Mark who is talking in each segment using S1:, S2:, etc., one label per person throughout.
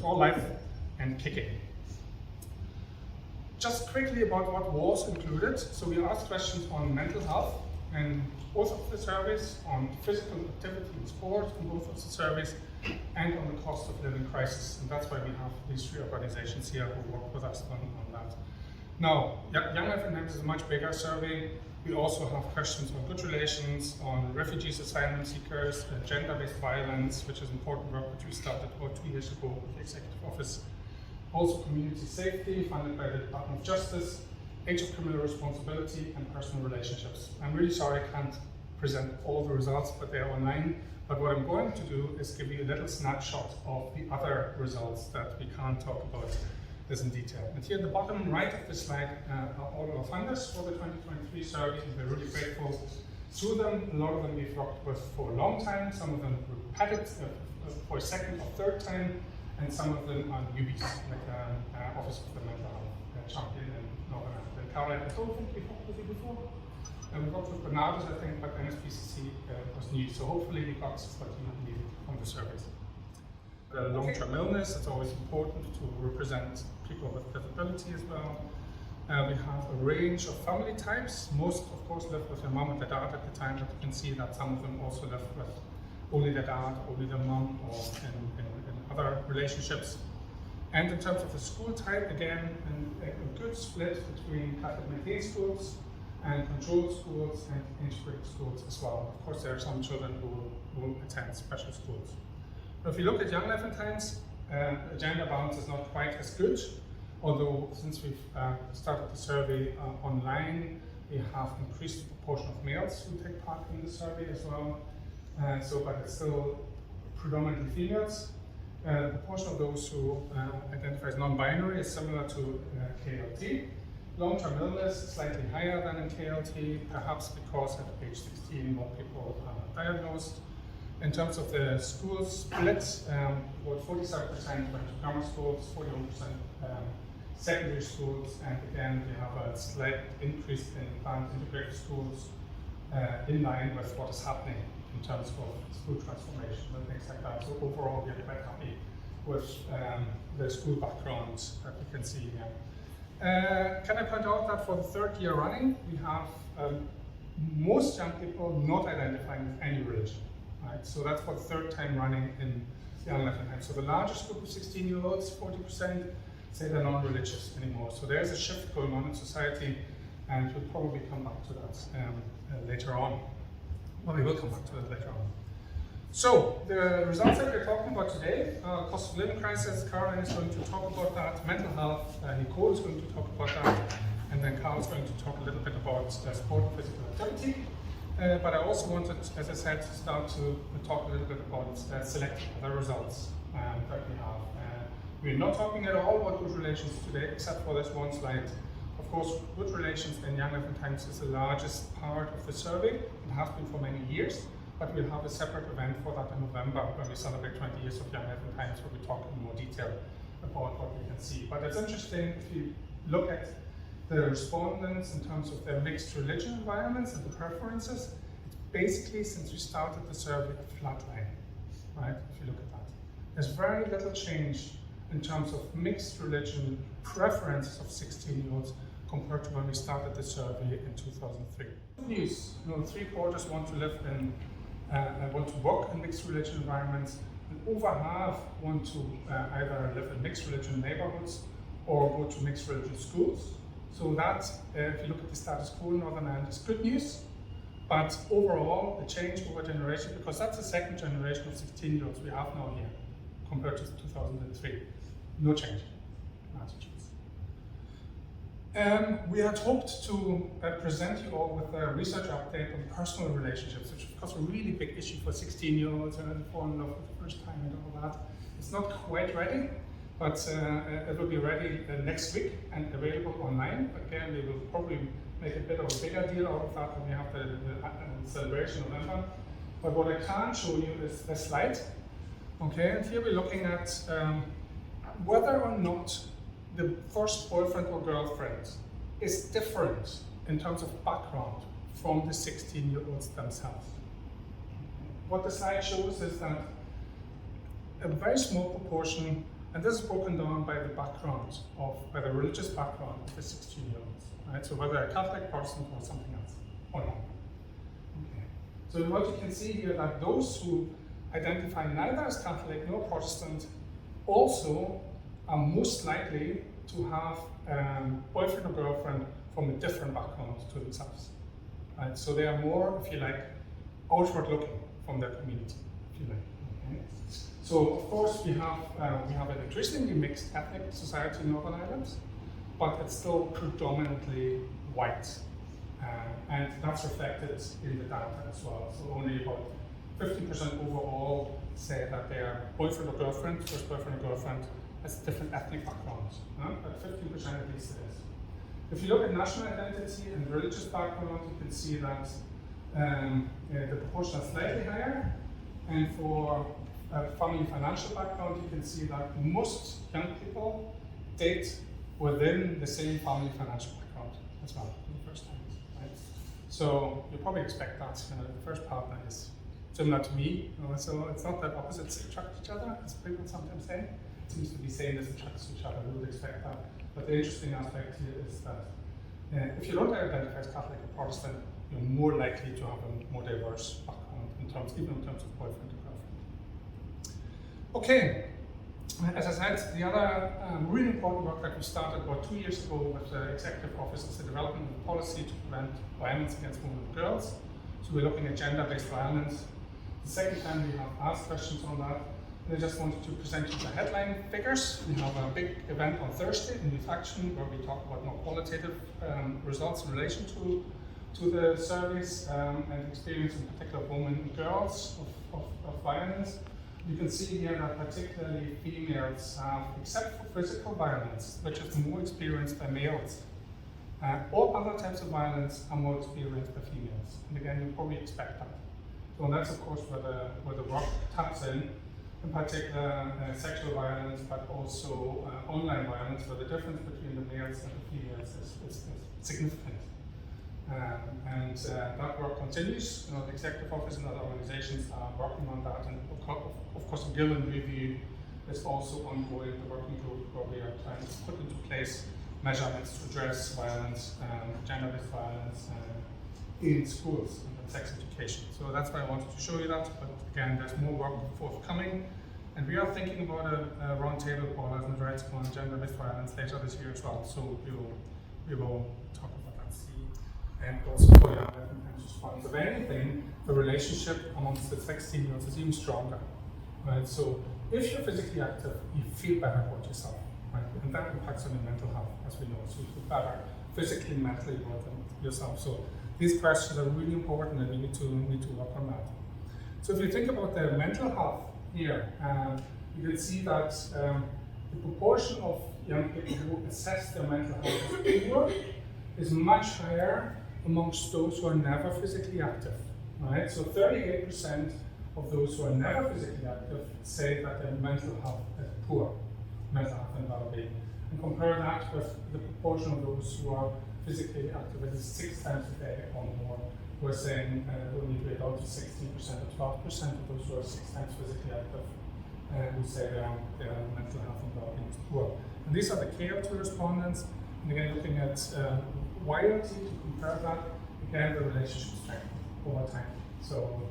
S1: all life and kicking. Just quickly about what was included. So we asked questions on mental health and both of the surveys, on physical activity and sport in both of the surveys, and on the cost of living crisis. And that's why we have these three organizations here who work with us on that. Now, Young Life and Times is a much bigger survey. We also have questions on good relations, on refugees, asylum seekers, gender-based violence, which is important work which we started about 2 years ago with the Executive Office. Also community safety, funded by the Department of Justice, age of criminal responsibility, and personal relationships. I'm really sorry I can't present all the results, but they're online. But what I'm going to do is give you a little snapshot of the other results that we can't talk about this in detail. And here at the bottom right of the slide are all our funders for the 2023 survey, and we're really grateful to them. A lot of them we've worked with for a long time, some of them repeated for a second or third time, and some of them are newbies, like Office of the Mental Health Champion in Northern Ireland. Caroline, I don't think we've worked with you before. We worked with Bernardus, I think, but NSPCC was new, so hopefully you got what you needed from the surveys. Long-term illness, it's always important to represent people with disability as well. We have a range of family types. Most, of course, live with their mom and their dad at the time, but you can see that some of them also live with only their dad, only their mom, or in other relationships. And in terms of the school type, again, a good split between Catholic maintained schools and controlled schools and integrated schools as well. Of course, there are some children who attend special schools. But if you look at Young Life and Times, gender balance is not quite as good, although since we've started the survey online, we have increased the proportion of males who take part in the survey as well. But it's still predominantly females. The proportion of those who identify as non-binary is similar to KLT. Long-term illness is slightly higher than in KLT, perhaps because at age 16 more people are diagnosed. In terms of the school split, about 47% went to grammar schools, 41% secondary schools, and again we have a slight increase in planned integrated schools in line with what is happening in terms of school transformation and things like that. So overall we are quite happy with the school background that we can see here. Can I point out that for the third year running, we have most young people not identifying with any religion. Right? So that's for the third time running in Young Life and Times. So the largest group of 16-year-olds, 40%, say they're not religious anymore. So there's a shift going on in society, and we'll probably come back to that later on. Well, we will come back to that later on. So the results that we're talking about today, cost of living crisis, Caroline is going to talk about that, mental health, Nicole is going to talk about that, and then Carl is going to talk a little bit about sport and physical activity. But I also wanted, as I said, to start to talk a little bit about selecting other results that we have. We're not talking at all about good relations today, except for this one slide. Of course, good relations in Young Life and Times is the largest part of the survey. It has been for many years, but we'll have a separate event for that in November when we celebrate 20 years of Young Life and Times, where we talk in more detail about what we can see. But it's interesting if you look at the respondents in terms of their mixed religion environments and the preferences. It's basically, since we started the survey, a flat line, right? If you look at that. There's very little change in terms of mixed religion preferences of 16-year-olds compared to when we started the survey in 2003. Good news, 3/4 want to live in, want to work in mixed religion environments, and over half want to either live in mixed religion neighborhoods or go to mixed religion schools. So that, if you look at the status quo in Northern Ireland, is good news. But overall, the change over generation, because that's the second generation of 16-year-olds we have now here, compared to 2003. No change. We had hoped to present you all with a research update on personal relationships, which of course a really big issue for 16-year-olds and fall in love for the first time and all that. It's not quite ready, but it will be ready next week and available online. Again, we will probably make a bit of a bigger deal out of that when we have the celebration in November. But what I can show you is this slide. Okay, and here we're looking at whether or not the first boyfriend or girlfriend is different in terms of background from the 16-year-olds themselves. What the slide shows is that a very small proportion And this is broken down by the background by the religious background of the 16-year-olds, right? So whether a Catholic, Protestant, or something else, or not. Okay. So what you can see here that those who identify neither as Catholic nor Protestant also are most likely to have boyfriend or girlfriend from a different background to themselves, right? So they are more, if you like, outward-looking from their community, if you like. Okay. So of course we have an increasingly mixed ethnic society in Northern Ireland, but it's still predominantly white, and that's reflected in the data as well. So only about 50% overall say that their boyfriend or girlfriend, first boyfriend or girlfriend, has different ethnic backgrounds, but 15% at least it is. If you look at national identity and religious background, you can see that the proportion is slightly higher, and for family financial background, you can see that most young people date within the same family financial background as well for the first time, right? So you probably expect that the first partner is similar to me, so it's not that opposites attract each other, as people sometimes say. It seems to be saying this attracts each other, we would expect that. But the interesting aspect here is that if you don't identify as Catholic or Protestant, you're more likely to have a more diverse background, even in terms of boyfriend or girlfriend. Okay, as I said, the other really important work that we started about 2 years ago with the Executive Office is the development of a policy to prevent violence against women and girls. So we're looking at gender-based violence. The second time we have asked questions on that. And I just wanted to present you the headline figures. We have a big event on Thursday in Youth Action where we talk about more qualitative results in relation to the surveys and experience in particular of women and girls of violence. You can see here that particularly females have, except for physical violence, which is more experienced by males, all other types of violence are more experienced by females. And again, you probably expect that. So that's of course where the work taps in particular sexual violence, but also online violence, where the difference between the males and the females is significant. And that work continues. The Executive Office and other organizations are working on that, and of course the Gillen Review is also ongoing, the working group where we are trying to put into place measurements to address violence, gender-based violence in schools and sex education. So that's why I wanted to show you that, but again, there's more work forthcoming. And we are thinking about a roundtable call as rights on gender-based violence later this year as well. So we will talk about that. And also for young and response. If anything, the relationship amongst the 16-year-olds is even stronger. Right? So if you're physically active, you feel better about yourself. Right? And that impacts on your mental health, as we know. So you feel better physically, mentally about yourself. So these questions are really important, and we need to work on that. So if you think about the mental health here, you can see that the proportion of young people who assess their mental health as poor is much higher amongst those who are never physically active. Right? So 38% of those who are never physically active say that their mental health is poor, mental health and well-being. And compare that with the proportion of those who are physically active, it is 6 times a day or more. We're saying we need to be about to 16% or 12% of those who are 6 times physically active who say their mental health and well-being is poor. And these are the KLT respondents. And again, looking at YLT to compare that, again, the relationship strength over time. So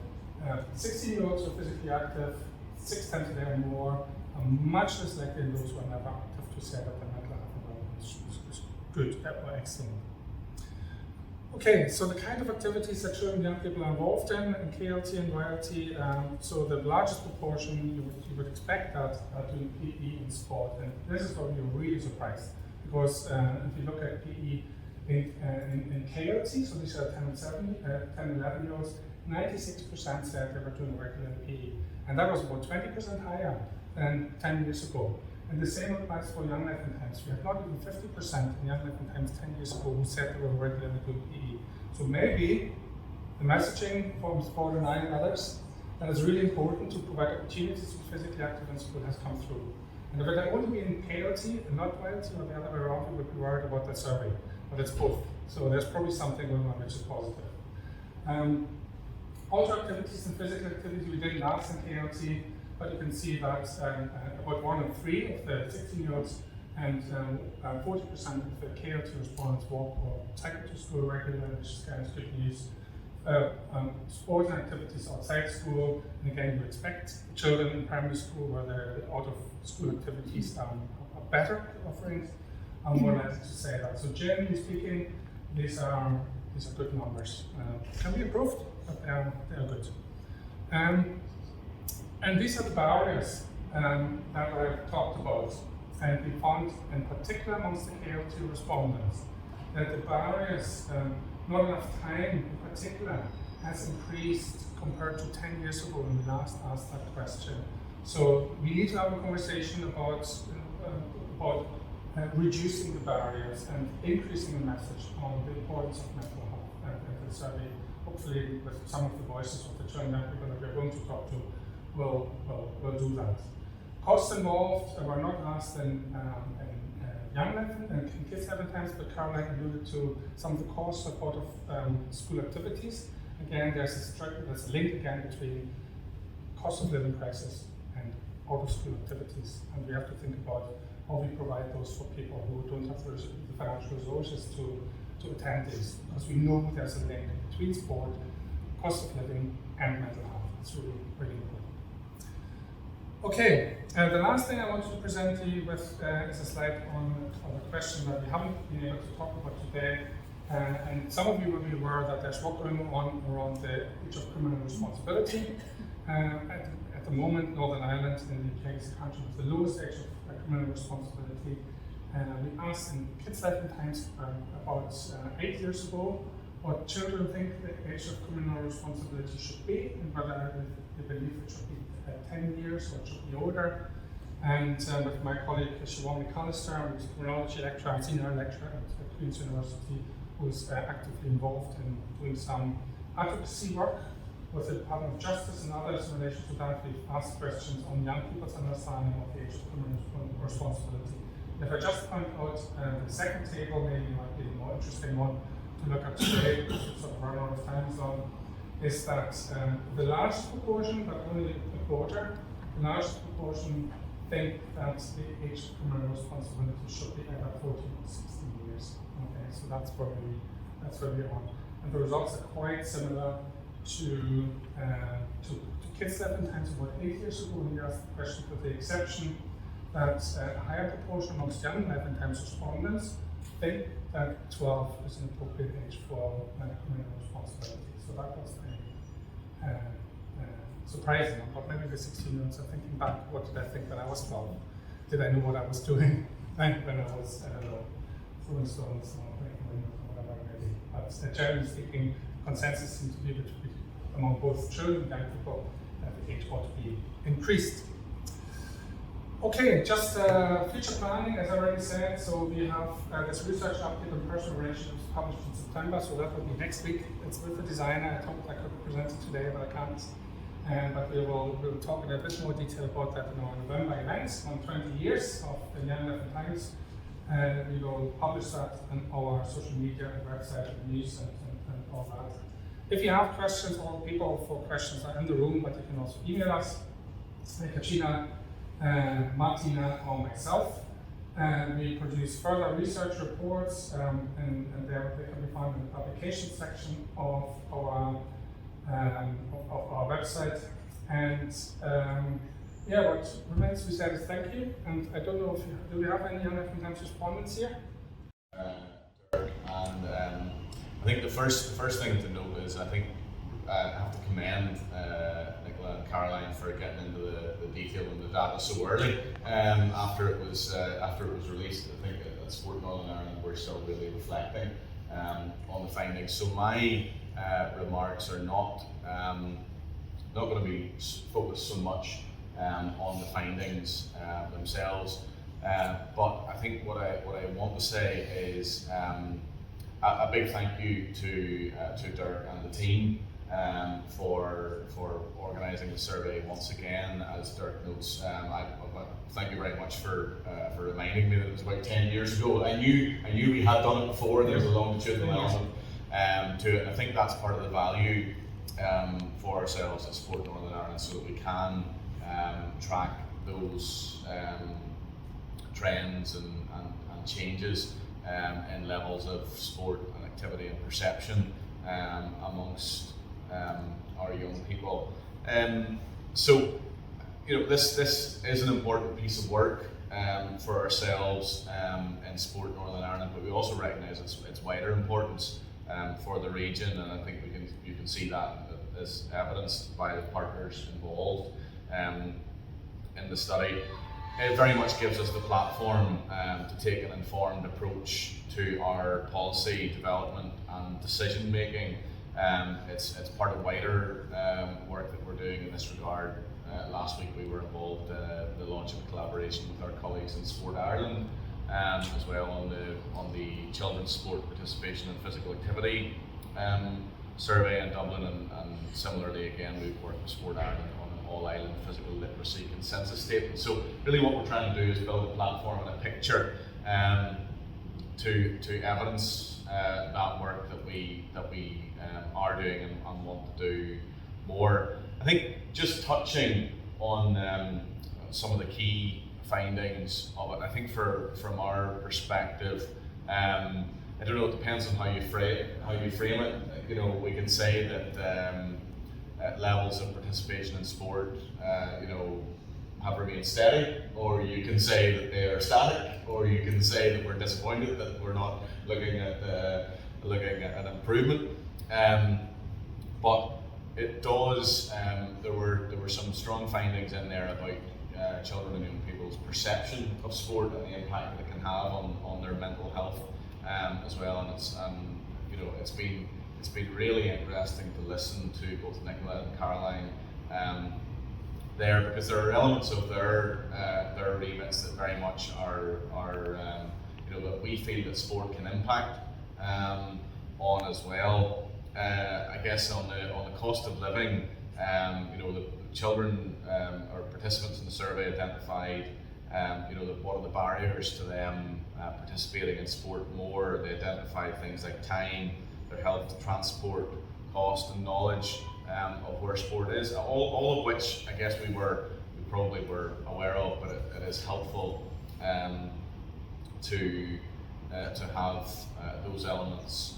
S1: 16-year-olds who are physically active 6 times a day or more are much less likely than those who are never active to say that their mental health and well-being is good or excellent. Okay, so the kind of activities that children and young people are involved in KLT and YLT, so the largest proportion you would expect that are doing PE and sport, and this is where we're really surprised, because if you look at PE in KLT, so these are 10 and 11-year-olds, 96% said they were doing regular PE, and that was about 20% higher than 10 years ago. And the same applies for Young Life and Times. We had not even 50% in Young Life and Times 10 years ago who said they were regularly doing PE. So maybe the messaging from Sport and I and others that is really important to provide opportunities to be physically active in school has come through. And if it had only been KLT and not YLT or the other way around, we would be worried about that survey. But it's both. So there's probably something going on which is positive. Outdoor activities and physical activity we did last in KLT. but you can see that about 1 in 3 of the 16-year-olds and 40% of the KLT respondents walk or cycle to school regularly, which is kind of good news. Sports and activities outside school, and again, you expect children in primary school where the out-of-school activities are better offerings. I'm more likely to say that. So generally speaking, these are good numbers. Can be improved, but they are good. And these are the barriers that I've talked about. And we found, in particular amongst the KLT respondents, that the barriers, not enough time in particular, has increased compared to 10 years ago when we last asked that question. So we need to have a conversation about reducing the barriers and increasing the message on the importance of mental health. And the survey, hopefully with some of the voices of the children and people that we're going to talk to, will do that. Costs involved were not asked in young life and kids 11 times, but Caroline alluded to some of the costs of out of school activities. Again, there's a link again between cost of living crisis and out of school activities, and we have to think about how we provide those for people who don't have the financial resources to attend these, because we know there's a link between sport, cost of living, and mental health. It's really, really important. Okay, the last thing I wanted to present to you with is a slide on a question that we haven't been able to talk about today. And some of you will be aware that there's work going on around the age of criminal responsibility. At the moment, Northern Ireland in the UK is the country with the lowest age of criminal responsibility. We asked in Kids Life and Times about 8 years ago what children think the age of criminal responsibility should be, and whether they believe it should be 10 years or it should be older. And with my colleague Siobhan McAllister, who's a criminology lecturer and senior lecturer at Queen's University, who's actively involved in doing some advocacy work with the Department of Justice and others in relation to that. We've asked questions on young people's understanding of the age of criminal responsibility. If I just point out the second table, maybe might be the more interesting one to look at today, because it's sort of run out of time zone, is that the largest proportion, but only a quarter, the largest proportion think that the age of criminal responsibility should be either 14 or 16 years. Okay, so that's where we are. And the results are quite similar to Kids Life and Times about 8 years ago when we asked the question, with the exception that a higher proportion amongst young Life and Times respondents think that 12 is an appropriate age for criminal responsibility. So that was surprising. But maybe the 16-year-olds are thinking back, what did I think when I was 12? Did I know what I was doing when I was, I don't know, throwing stones or breaking windows or whatever it may be? But generally speaking, consensus seems to be among both children and young people that the age ought to be increased. Okay, just future planning, as I already said. So we have this research update on personal relationships published in September, so that will be next week. It's with the designer. I thought I could present it today, but I can't. But we'll talk in a bit more detail about that in our November events on 20 years of the Young Life and Times. We will publish that on our social media and website and news and all that. If you have questions, all people for questions are in the room, but you can also email us, Katrina, Martina, or myself. We produce further research reports, and they can be found in the publication section of our website. And what remains to be said is thank you. And I don't know if do we have any Young Life and Times respondents here?
S2: I think the first thing to note is I have to commend Nicola and Caroline for getting into the detail and the data so early. After it was released, I think at Sport Northern Ireland we're still really reflecting on the findings. So my remarks are not going to be focused so much on the findings themselves, but I think what I want to say is a big thank you to Dirk and the team for organising the survey once again. As Dirk notes, I thank you very much for reminding me that it was about 10 years ago. I knew we had done it before. There was a longitudinal element to it. And I think that's part of the value for ourselves at Sport Northern Ireland, so that we can track those trends and changes in levels of sport and activity and perception amongst our young people. So, this is an important piece of work for ourselves in Sport Northern Ireland, but we also recognise its wider importance for the region, and I think you can see that as evidenced by the partners involved in the study. It very much gives us the platform to take an informed approach to our policy development and decision making. It's part of wider work that we're doing in this regard. Last week we were involved in the launch of a collaboration with our colleagues in Sport Ireland, as well on the children's sport participation and physical activity survey in Dublin, and similarly again we've worked with Sport Ireland on an all-island physical literacy consensus statement. So really what we're trying to do is build a platform and a picture to evidence that work that we are doing and want to do more. I think just touching on some of the key findings of it, I think from our perspective, I don't know, it depends on how you frame it. We can say that levels of participation in sport have remained steady, or you can say that they are static, or you can say that we're disappointed that we're not looking at an improvement. But it does. There were some strong findings in there about children and young people's perception of sport and the impact that it can have on their mental health as well. And it's been really interesting to listen to both Nicola and Caroline there, because there are elements of their remits that very much are that we feel that sport can impact on as well. I guess on the cost of living, the children or participants in the survey identified what are the barriers to them participating in sport more. They identified things like time, their health, transport, cost, and knowledge of where sport is. All of which I guess we probably were aware of, but it is helpful to have those elements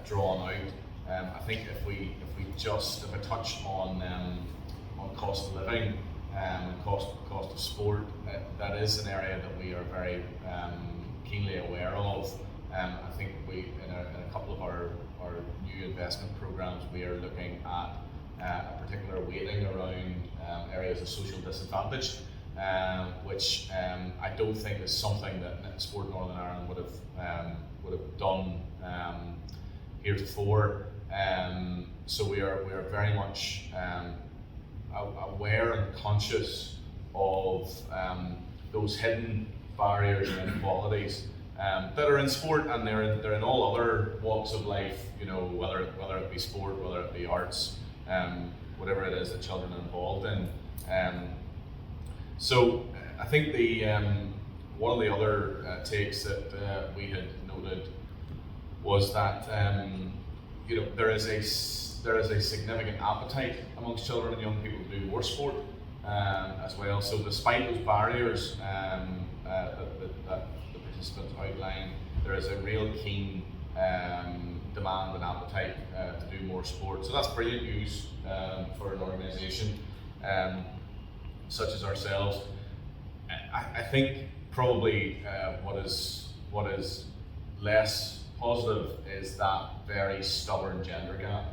S2: drawn out. I think if I touch on cost of living and cost of sport, that is an area that we are very keenly aware of. I think in a couple of our new investment programs, we are looking at a particular weighting around areas of social disadvantage, which I don't think is something that Sport Northern Ireland would have done heretofore. So we are very much aware and conscious of those hidden barriers and inequalities that are in sport, and they're in all other walks of life. Whether it be sport, whether it be arts, whatever it is that children are involved in. So I think one of the other takes that we had noted was that there is a significant appetite amongst children and young people to do more sport as well. So despite those barriers that the participants outlined, there is a real keen demand and appetite to do more sport. So that's brilliant news for an organisation such as ourselves. I think probably what is less positive is that very stubborn gender gap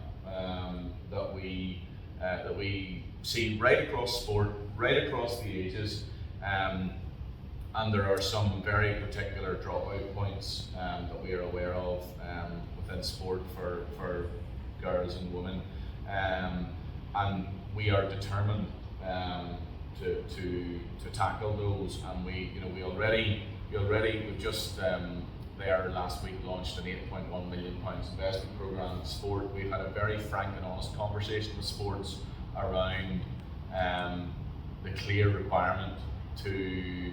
S2: that we see right across sport, right across the ages, and there are some very particular dropout points that we are aware of within sport for girls and women, and we are determined to tackle those. And we've just there last week launched an £8.1 million investment programme in sport. We've had a very frank and honest conversation with sports around the clear requirement to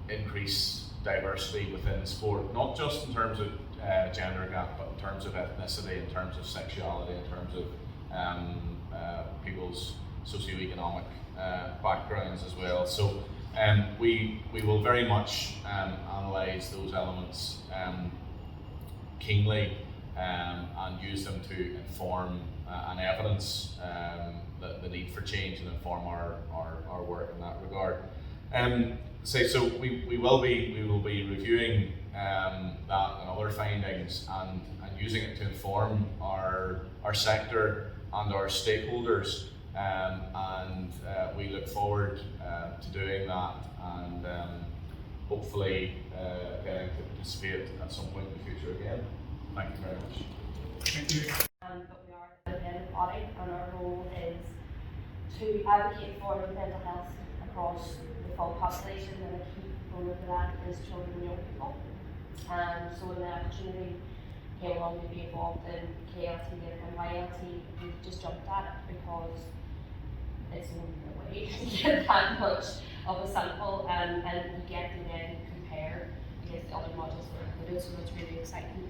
S2: increase diversity within sport, not just in terms of gender gap, but in terms of ethnicity, in terms of sexuality, in terms of people's socioeconomic backgrounds as well. So we will very much analyse those elements keenly and use them to inform and evidence the need for change and inform our work in that regard. So we will be reviewing that and other findings and using it to inform our sector and our stakeholders, and we look forward to doing that and hopefully getting to participate at some point in the future again. Thank you very much.
S1: Thank you.
S3: But we are an independent body, and our role is to advocate for mental health across the full population, and a key component of that is children and young people. So when the opportunity came along to be involved in KLT and YLT, we just jumped at it because it's the only way to get that much of a sample, and you get to then compare against the other modules that are included, so that's really exciting.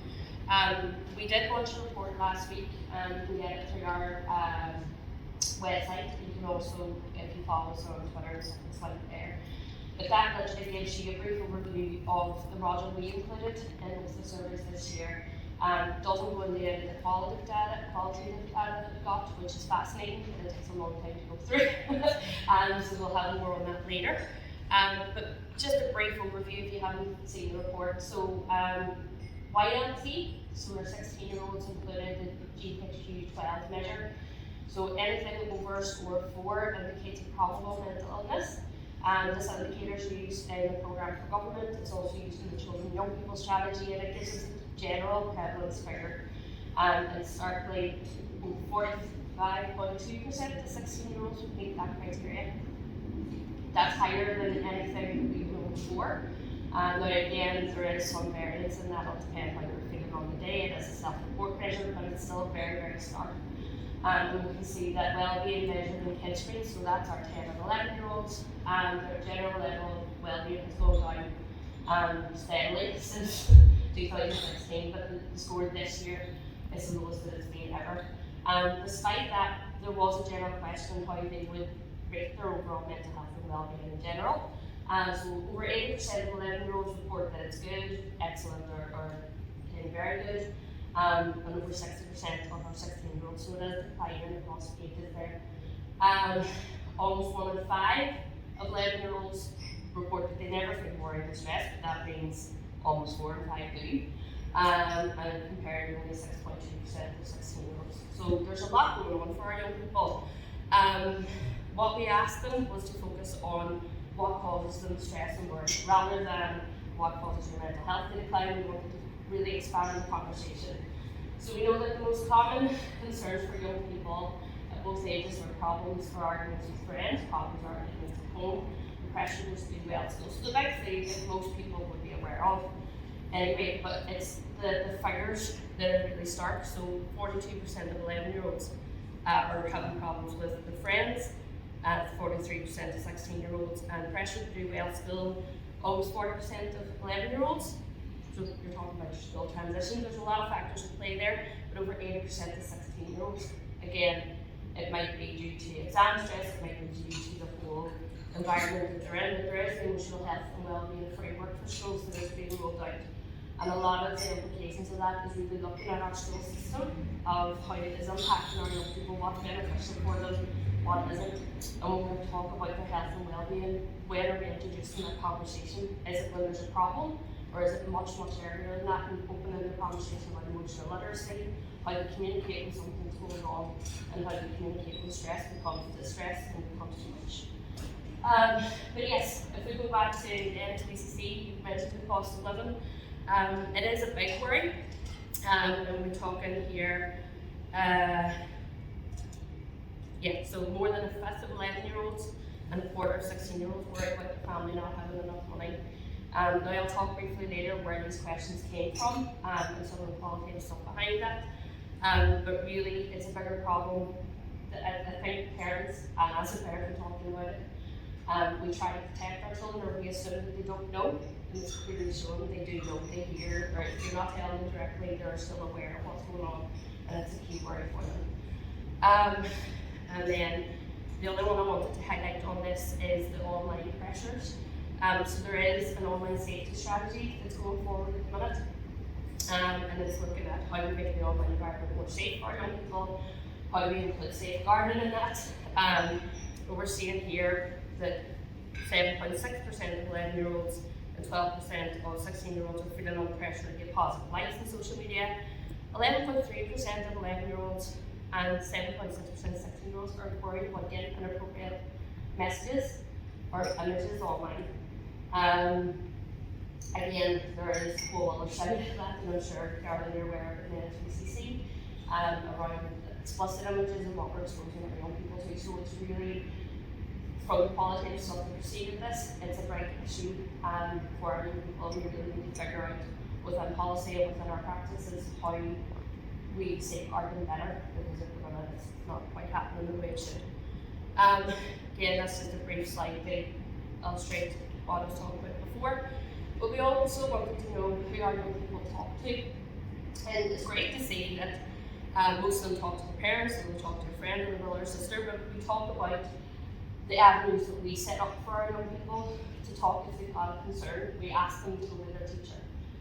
S3: We did launch a report last week, and you can get it through our website. You can also, if you follow us on Twitter, it's linked there. But that literally gives you a brief overview of the module we included in the surveys this year. Doesn't go into the qualitative data that we got, which is fascinating, and it takes a long time to go through. So we'll have more on that later. But just a brief overview if you haven't seen the report. So YLT, so our 16-year-olds included the GPHQ-12 measure. So anything over a score of 4 indicates a probable mental illness. This indicator is used in the programme for government. It's also used in the children and young people strategy, and it gives us a general prevalence figure. And starkly, 45.2% of 16-year-olds would meet that criteria. That's higher than anything we've known before. Now again, there is some variance, and that'll depend how you're feeling on the day. It is a self-report measure, but it's still very, very stark. And we can see that well-being measured in kids screen, so that's our 10 and 11-year-olds, and their general level of well-being has gone down steadily since 2016, but the score this year is the lowest that it's been ever. Despite that, there was a general question how they would rate their overall mental health and well-being in general. So over 80% of 11-year-olds report that it's good, excellent, or very good. And over 60% of our 16-year-olds, so it is declining across ages there. Almost 1 in 5 of 11-year-olds report that they never feel worried or stressed, but that means almost 4 in 5 do. And compared to only 6.2% of 16-year-olds. So there's a lot going on for our young people. What we asked them was to focus on what causes them stress and worry, rather than what causes your mental health to decline. We wanted to really expand the conversation. So we know that the most common concerns for young people at both ages are problems for arguments with friends, problems for arguments at home, and pressures to do well at school. So the big thing that most people would be aware of anyway, but it's the figures that are really stark. So 42% of 11-year-olds are having problems with friends, 43% of 16-year-olds, and pressure to do well at school, almost 40% of 11-year-olds. So you're talking about your school transition. There's a lot of factors at play there, but over 80% of 16-year-olds. Again, it might be due to exam stress, it might be due to the whole environment that they're in, but there is the emotional health and well-being framework for schools that is being rolled out. And a lot of the implications of that is really looking at our school system, of how it is impacting our young people, what's beneficial for them, what isn't. And when we talk about their health and well-being, when are we introducing that conversation? Is it when there's a problem? Or is it much, much earlier than that, and opening the conversation about emotional literacy, how to communicate when something's going on, and how to communicate when stress becomes distress and becomes too much. But yes, if we go back to the NTCC, you've mentioned the cost of living. It is a big worry, and we're talking here, so more than a fifth of 11-year-olds and a quarter of 16-year-olds worry about the family not having enough money. Now I'll talk briefly later where these questions came from and some of the qualitative stuff behind that. But really, it's a bigger problem that I think parents, and as a parent talking about it, we try to protect our children, or we assume that they don't know, and it's clearly shown they do know, they hear, or if you're not telling them directly, they're still aware of what's going on, and it's a key worry for them. And then The other one I wanted to highlight on this is the online pressures. So there is an online safety strategy that's going forward at the minute, and it's looking at how we make the online environment more safe for our young people, how we include safeguarding in that. But we're seeing here that 7.6% of 11-year-olds and 12% of 16-year-olds are feeling under pressure to give positive likes on social media. 11.3% of 11-year-olds and 7.6% of 16-year-olds are worried about getting inappropriate messages or images online. Again, there is a whole other study to that, and I'm sure Caroline, you're aware of it in HBCC, around explicit images and what we're exposing our young people to. So it's really, from the qualitative stuff that we're seeing of this, it's a great issue for our young people. We really need to figure out within policy and within our practices how we safeguard them better, because at the minute it's not quite happening the way it should. Again, that's just a brief slide to illustrate what I was talking about before. But we also wanted to know who our young people talk to. And it's great to see that most of them talk to their parents, and they talk to a friend or a brother or sister, but we talk about the avenues that we set up for our young people to talk if they've got a concern. We ask them to go to their teacher.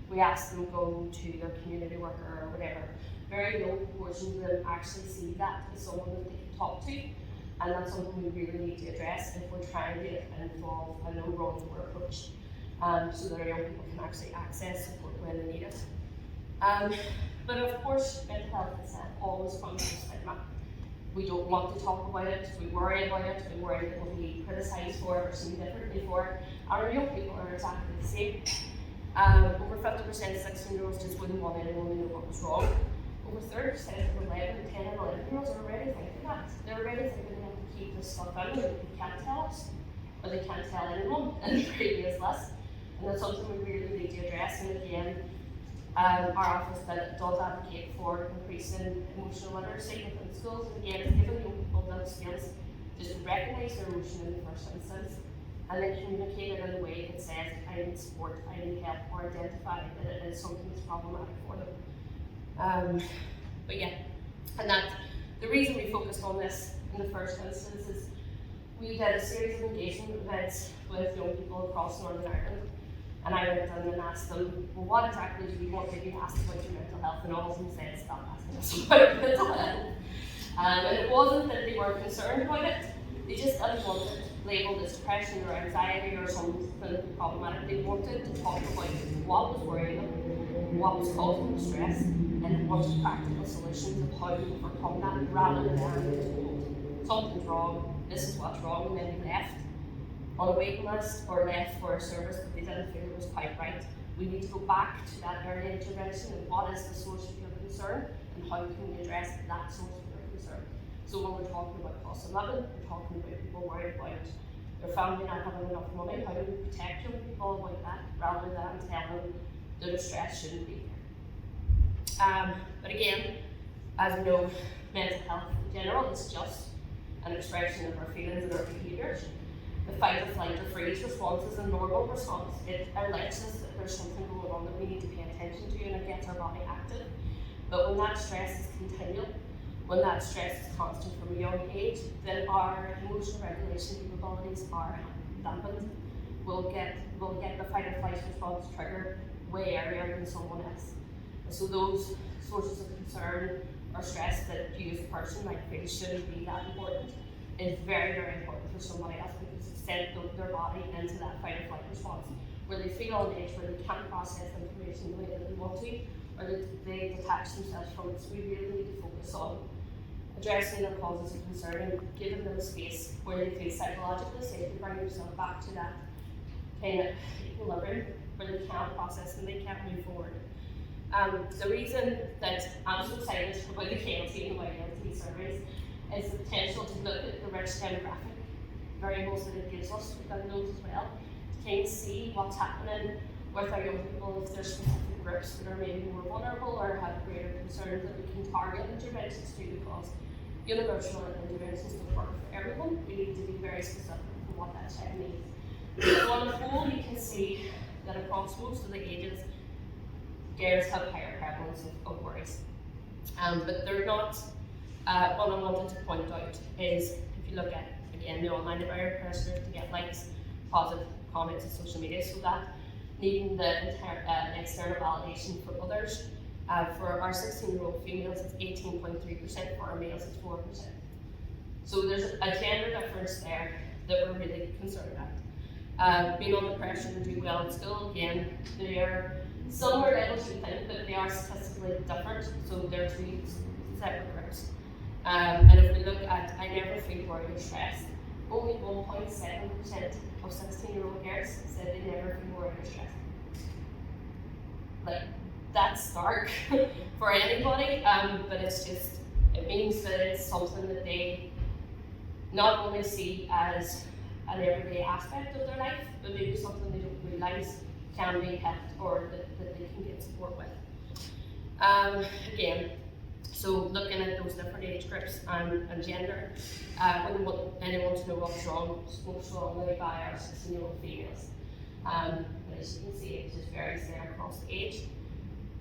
S3: We ask them to go to their community worker or whatever. Very low proportions of them actually see that as someone that they can talk to, and that's something we really need to address if we're trying to involve a no wrong door approach, so that our young people can actually access support when they need it. But of course, mental health itself always comes with stigma. We don't want to talk about it, we worry about it, we worry that we'll be criticised for it or seen differently for it. Our young people are exactly the same. Over 50% of 16-year-olds just wouldn't want anyone to know what was wrong. Over 30% of 11, 10 and 11-year-olds are already thinking that. They're already thinking they have to keep this stuff in, or they can't tell us, or they can't tell anyone in the previous list. And that's something we really need to address. And again, our office does advocate for increasing emotional literacy within schools. And again, it's giving young people those skills just to recognise their emotion in the first instance, and then communicate it in a way that says, I need support, I need help, or identify that it is something that's problematic for them. But yeah, and that the reason we focused on this in the first instance is we did a series of engagement events with young people across Northern Ireland, and I went in and asked them, well, what exactly do you want to be asked about your mental health? And all of them said, stop asking us about mental health. And it wasn't that they were concerned about it, they just didn't want it labelled as depression or anxiety or something problematic. They wanted to talk about what was worrying them, what was causing them stress, and wanted practical solutions of how to overcome that, rather than told something's wrong, this is what's wrong, and then they left on a waiting list or left for a service that they didn't feel was quite right. We need to go back to that early intervention and what is the source of your concern and how can we address that source of your concern. So when we're talking about cost of living, we're talking about people worried about their family not having enough money, how do we protect young people about that, rather than tell them that their stress shouldn't be there. But again, as we know, mental health in general is just an expression of our feelings and our behaviours. The fight or flight or freeze response is a normal response. It alerts us that there's something going on that we need to pay attention to, and it gets our body active. But when that stress is continual, when that stress is constant from a young age, then our emotional regulation capabilities are dampened. We'll get the fight or flight response triggered way earlier than someone else. And so those sources of concern or stress that you as a person might feel shouldn't be that important is very, very important for somebody else, because it's sent their body into that fight or flight response, where they feel on edge, where they can't process information the way that they want to, or they detach themselves from it. So we really need to focus on addressing their causes of concern and giving them a space where they feel psychologically safe to bring themselves back to that kind of equilibrium where they can't process and they can't move forward. The reason that I'm so excited about the KLT and the YLT surveys is the potential to look at the rich demographic variables that it gives us within those as well, to kind of see what's happening with our young people, if there's specific groups that are maybe more vulnerable or have greater concerns that we can target interventions to, because universal interventions don't work for everyone. We need to be very specific for what that child needs. So on the whole, you can see that across most of the ages, girls have higher prevalence of worries. But they're not, what I wanted to point out is, if you look at again, the online environment pressure to get likes, positive comments on social media, so that needing the external validation from others. For our 16-year-old females, it's 18.3%, for our males, it's 4%. So there's a gender difference there that we're really concerned at. Being under pressure to do well in school, again, some are able to think that they are statistically different, so they're two separate groups. And if we look at I never feel worried or stressed, only 1.7% of 16-year-old girls said they never feel worried or stressed. Like, that's stark for anybody, but it means that it's something that they not only see as an everyday aspect of their life, but maybe something they don't realise can be helped or that they can get support with. Again, so looking at those different age groups and gender, I wouldn't want anyone to know what's wrong by our 16-year-old females. But as you can see, it just varies there across the age.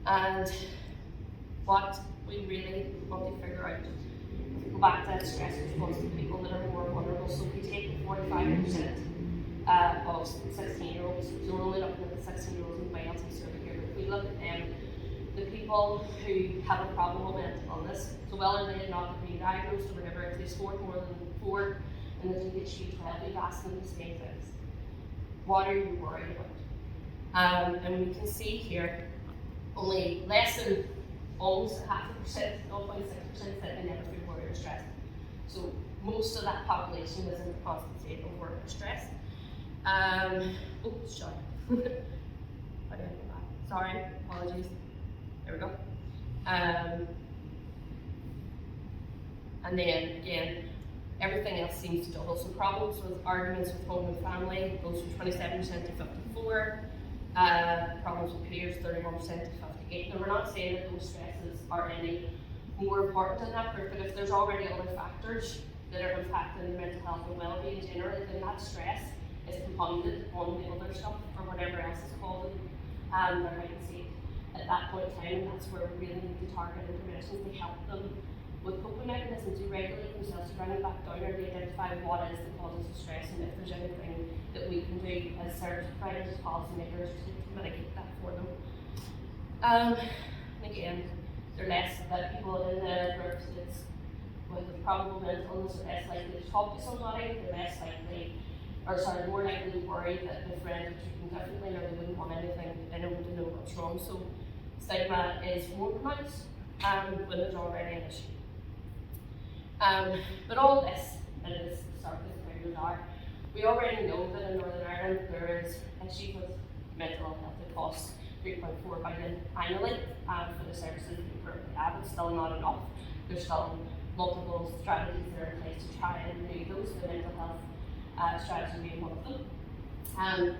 S3: And what we really want to figure out, if we go back to that stress response to people that are more vulnerable, so if we take 45% of 16-year-olds, so we're only looking at the 16-year-olds in YLT survey here, but if we look at them, the people who have a problem with mental illness, so whether they had not been diagnosed or whatever, if they scored more than 4 in the DHU-12, we've asked them the same things. What are you worried about? And we can see here, only less than almost 0.5%, 0.6% said they never feel worried or stressed. So most of that population was in a constant state of worry or stress. Oh, sorry. How do I go back? Sorry, apologies. There we go. And then again, everything else seems to double. So problems with arguments with home and family goes from 27% to 54. Problems with peers, 31% to 58. Now we're not saying that those stresses are any more important than that group, but if there's already other factors that are impacting your mental health and well-being generally, then that stress is compounded on the other stuff or whatever else is causing their heightened state at that point in time, and that's where we really need to target interventions to help them with coping mechanisms to regulate themselves, to bring them back down, or to identify what is the causes of stress and if there's anything that we can do as service providers, as policymakers, to mitigate that for them. Again, they're less that people in the groups that's with probable mental illness are less likely to talk to somebody, they're less likely, more likely to worry that the friend would treat them differently or they wouldn't want anyone to know what's wrong. So stigma is more pronounced when there's already an issue. But all this, and it is starting to figure out, we already know that in Northern Ireland there is issues with mental health that costs 3.4 billion annually for the services that we currently have. It's still not enough. There's still multiple strategies that are in place to try and renew those, the mental health strategy being one of them.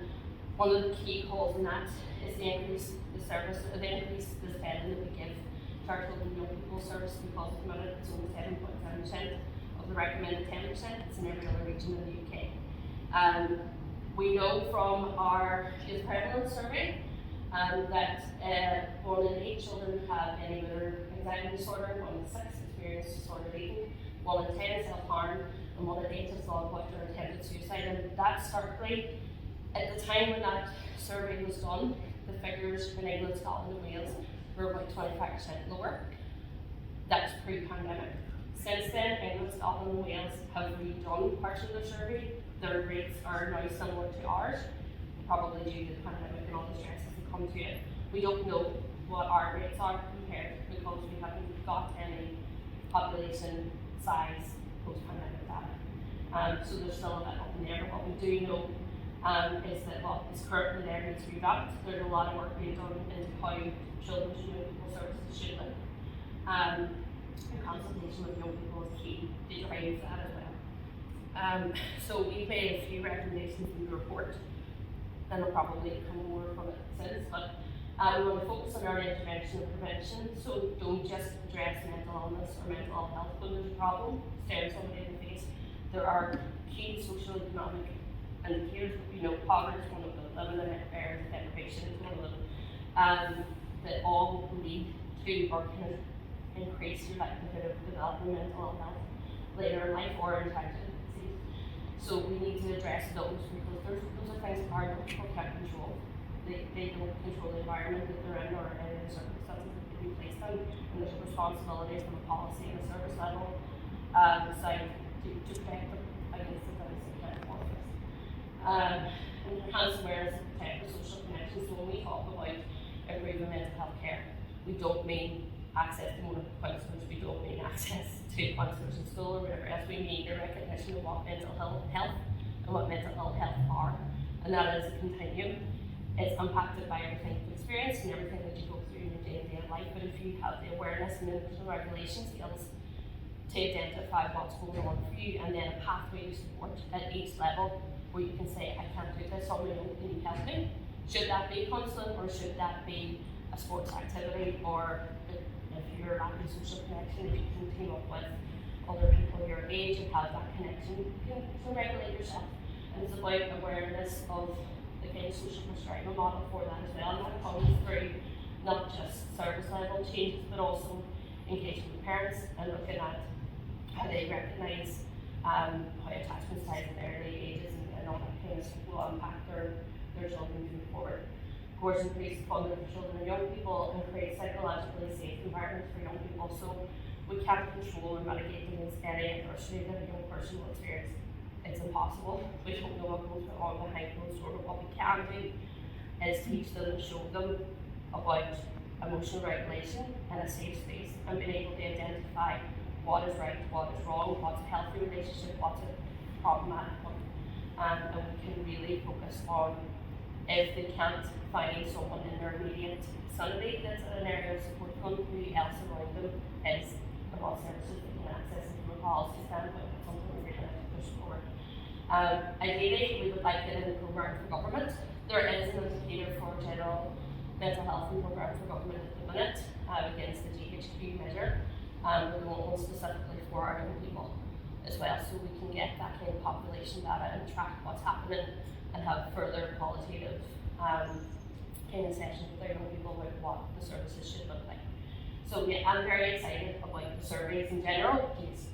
S3: One of the key calls in that is the increase the spending that we give to our children and young people service, because at the minute it's only 7.7% of the recommended 10%. It's in every other region in the UK. We know from our youth prevalence survey that 1 in 8 children have any other anxiety disorder, 1 in 6 experience disordered eating, 1 in 10 self-harm, and 1 in 8 has thought about or attempted suicide. And that starkly, at the time when that survey was done, the figures in England, Scotland and Wales were about 25% lower. That was pre-pandemic. Since then, England, Scotland and Wales have redone parts of their survey. Their rates are now similar to ours, probably due to the pandemic and all the stresses that come to it. We don't know what our rates are compared, because we haven't got any population size post-pandemic data. So there's still a bit up in there, but what we do know is that what is currently there needs to be wrapped. There's a lot of work being done into how children's and young people services should live. And consultation with young people is key to drive that as well. So we've made a few recommendations in the report, and there'll probably come more from it since, but we want to focus on early intervention and prevention. So don't just address mental illness or mental health when there's a problem, staring somebody in the face. There are key social, economic indicators. Poverty is one of them, living in areas of deprivation is one of them, that all lead to or can increase your likelihood of developing mental health later in life or in childhood. So we need to address those because those are things that our young people can't control. They don't control the environment that they're in or any of the circumstances that they've been placed in, and there's a responsibility from a policy and a service level side to protect them against the things that can't afford us. And enhance awareness and protect the social connections. So when we talk about improving mental health care, we don't mean access to more counselors, we don't mean access to counselors in school or whatever else. We mean the recognition of what mental health and what mental health are, and that is a continuum. It's impacted by everything you've experienced and everything that you go through in your day-to-day life. But if you have the awareness and the regulation skills to identify what's going on for you, and then a pathway to support at each level where you can say, I can't do this on my own, can you help me? Should that be counselling, or should that be a sports activity, or if you're lacking social connection, if you can team up with other people your age and have that connection, you can regulate yourself. And it's about awareness of the kind of social prescribing model for that as well. And that comes through not just service level changes, but also engaging with parents and looking at how they recognise how attachment styles at early ages and all that kind of stuff will impact their children moving forward. Of course, increase funding for children and young people and create psychologically safe environments for young people. So we can't control or mitigate against any adversity that a young person will experience. It's impossible. We don't know what goes on behind closed doors, but what we can do is teach them and show them about emotional regulation and a safe space, and being able to identify what is right, what is wrong, what's a healthy relationship, what's a problematic one. And we can really focus on, if they can't find someone in their immediate vicinity that's in an area of support from, who else around them is the what services they can access, and from a policy standpoint, it's something we really have to push forward. Ideally, we would like it in the programme for government. There is an indicator for general mental health and programme for government at the minute against the GHQ measure, and we're going one specifically for our young people as well, so we can get that kind of population data and track what's happening and have further qualitative kind of sessions with our young people about what the services should look like. So yeah, I'm very excited about the surveys in general, because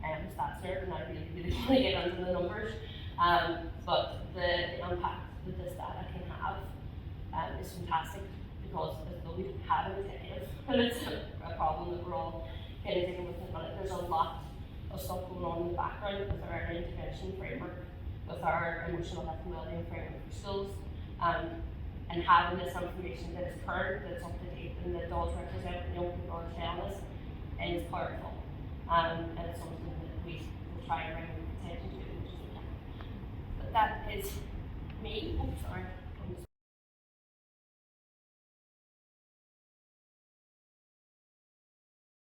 S3: I am a stats nerd and I really want to get into the numbers. But the impact that this data can have is fantastic, because though we don't have an executive, and it's a problem that we're all kind of dealing with at the minute, there's a lot of stuff going on in the background with our early intervention framework, with our emotional health and wellbeing framework for schools, and having this information that is current, that's up to date, and that does represent what young people are telling us is powerful. And it's something that we will try and bring attention to as much as we can. But that is me. Oh, sorry.